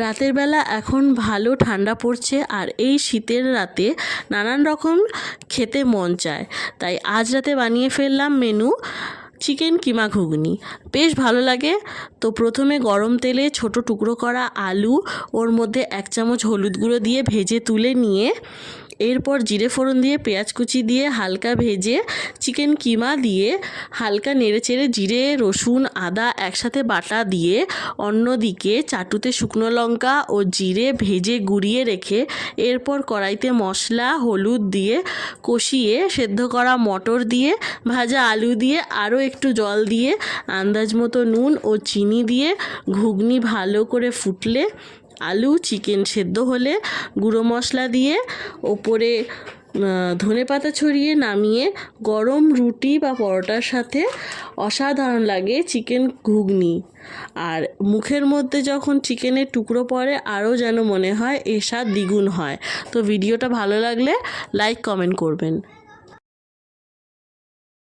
রাতের বেলা এখন ভালো ঠান্ডা পড়ছে, আর এই শীতের রাতে নানান রকম খেতে মন চায়। তাই আজ রাতে বানিয়ে ফেললাম মেনু চিকেন কিমা ঘুগনি। বেশ ভালো লাগে। তো প্রথমে গরম তেলে ছোট টুকরো করা আলু, ওর মধ্যে 1 চামচ হলুদ গুঁড়ো দিয়ে ভেজে তুলে নিয়ে এরপর জিরে ফোড়ন দিয়ে পেঁয়াজ কুচি দিয়ে হালকা ভেজে চিকেন কিমা দিয়ে হালকা নেড়েচেড়ে জিরে রসুন আদা একসাথে বাটা দিয়ে অন্যদিকে চাটুতে শুকনো লঙ্কা ও জিরে ভেজে গুঁড়িয়ে রেখে এরপর কড়াইতে মশলা হলুদ দিয়ে কষিয়ে সেদ্ধ করা মটর দিয়ে ভাজা আলু দিয়ে আরও একটু জল দিয়ে আন্দাজ মতো নুন ও চিনি দিয়ে ঘুগনি ভালো করে ফুটলে আলু চিকেন সেদ্ধ হলে গুঁড়ো মশলা দিয়ে ওপরে ধনেপাতা ছড়িয়ে নামিয়ে গরম রুটি বা পরোটার সাথে অসাধারণ লাগে চিকেন ঘুগনি। আর মুখের মধ্যে যখন চিকেনের টুকরো পড়ে আরও যেন মনে হয় এর স্বাদ দ্বিগুণ হয়। তো ভিডিওটা ভালো লাগলে লাইক কমেন্ট করবেন।